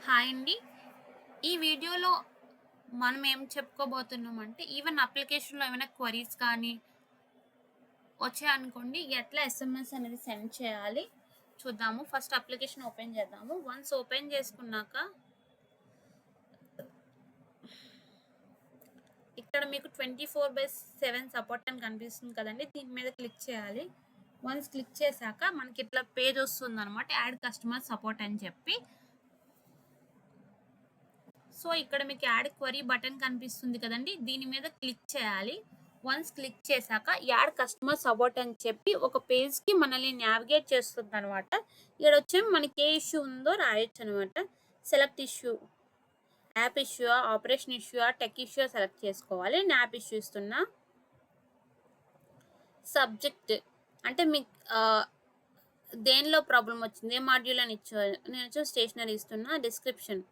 Hi అండి. ఈ వీడియోలో మనం ఏం చెప్పుకోబోతున్నామంటే, ఈవెన్ అప్లికేషన్‌లో ఏమైనా క్వెరీస్ కానీ వచ్చాయనుకోండి, ఎట్లా ఎస్ఎంఎస్ అనేది సెండ్ చేయాలి చూద్దాము. ఫస్ట్ అప్లికేషన్ ఓపెన్ చేద్దాము. వన్స్ ఓపెన్ చేసుకున్నాక ఇక్కడ మీకు 24/7 సపోర్ట్ అని కనిపిస్తుంది కదండీ! దీని మీద క్లిక్ చేయాలి. వన్స్ క్లిక్ చేశాక మనకి ఇట్లా పేజ్ వస్తుందనమాట. యాడ్ కస్టమర్ సపోర్ట్ అని చెప్పి. సో ఇక్కడ మీకు యాడ్ క్వరీ బటన్ కనిపిస్తుంది కదండి, దీని మీద క్లిక్ చేయాలి. వన్స్ క్లిక్ చేశాక యాడ్ కస్టమర్ సపోర్ట్ అని చెప్పి ఒక పేజ్కి మనల్ని నావిగేట్ చేస్తుంది అనమాట. ఇక్కడ వచ్చి మనకి ఏ ఇష్యూ ఉందో రాయొచ్చు అనమాట. Select issue, app issue, operation issue, tech issue select చేసుకోవాలి. నేను యాప్ ఇష్యూ ఇస్తున్నా. సబ్జెక్ట్ అంటే మీకు దేనిలో ప్రాబ్లం వచ్చింది, ఏ మాడ్యూల్ అని ఇచ్చారు, నేను వచ్చి స్టేషనరీ ఇస్తున్నా. డిస్క్రిప్షన్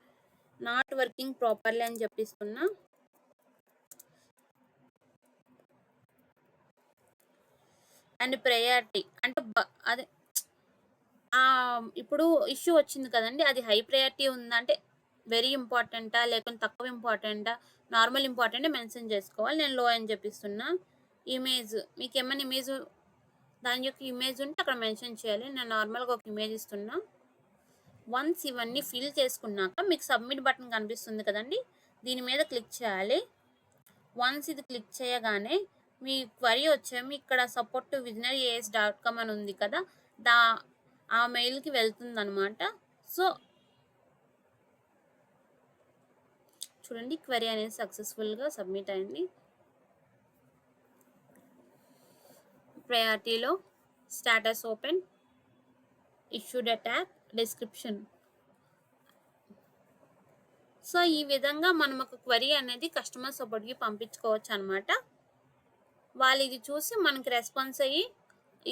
నాట్ వర్కింగ్ ప్రాపర్లీ అని చెప్పిస్తున్నా. అండ్ ప్రయారిటీ అంటే అదే ఇప్పుడు ఇష్యూ వచ్చింది కదండి, అది హై ప్రయారిటీ ఉందా అంటే వెరీ ఇంపార్టెంటా, లేకుంటే తక్కువ ఇంపార్టెంటా, నార్మల్ ఇంపార్టెంట్ మెన్షన్ చేసుకోవాలి. నేను లో అని చెప్పిస్తున్నా. ఇమేజ్ మీకు ఏమైనా ఇమేజ్ దాని యొక్క ఇమేజ్ ఉంటే అక్కడ మెన్షన్ చేయాలి. నేను నార్మల్గా ఒక ఇమేజ్ ఇస్తున్నా. వన్స్ ఇవన్నీ ఫిల్ చేసుకున్నాక మీకు సబ్మిట్ బటన్ కనిపిస్తుంది కదండి, దీని మీద క్లిక్ చేయాలి. వన్స్ ఇది క్లిక్ చేయగానే మీ క్వరీ వచ్చేమి ఇక్కడ సపోర్ట్ టు visionaryas.com అని ఉంది కదా, ఆ మెయిల్కి వెళ్తుంది అనమాట. సో చూడండి, క్వరీ అనేది సక్సెస్ఫుల్గా సబ్మిట్ అయింది. ప్రయారిటీలో status open, issued attack, description. So ఈ విధంగా మనం ఒక క్వరీ అనేది కస్టమర్ సపోర్ట్కి పంపించుకోవచ్చు అనమాట. వాళ్ళు ఇది చూసి మనకి రెస్పాన్స్ అయ్యి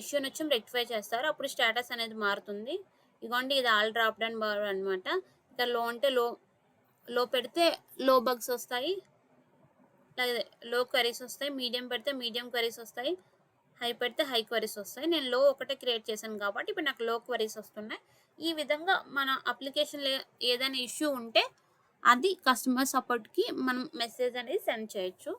ఇష్యూని వచ్చి రెక్టిఫై చేస్తారు. అప్పుడు స్టేటస్ అనేది మారుతుంది. ఇదిగోండి, ఇది ఆల్ డ్రాప్ డౌన్ బార్ అనమాట. ఇక్కడ లో అంటే లో పెడితే లో బగ్స్ వస్తాయి, లేదా లో క్వరీస్ వస్తాయి. మీడియం పెడితే మీడియం క్వరీస్ వస్తాయి, హై పెడితే హై క్వరీస్ వస్తాయి. నేను లో ఒకటే క్రియేట్ చేశాను కాబట్టి ఇప్పుడు నాకు లో క్వరీస్ వస్తున్నాయి. ఈ విధంగా మన అప్లికేషన్లో ఏదైనా ఇష్యూ ఉంటే అది కస్టమర్ సపోర్ట్కి మనం మెసేజ్ అనేది సెండ్ చేయొచ్చు.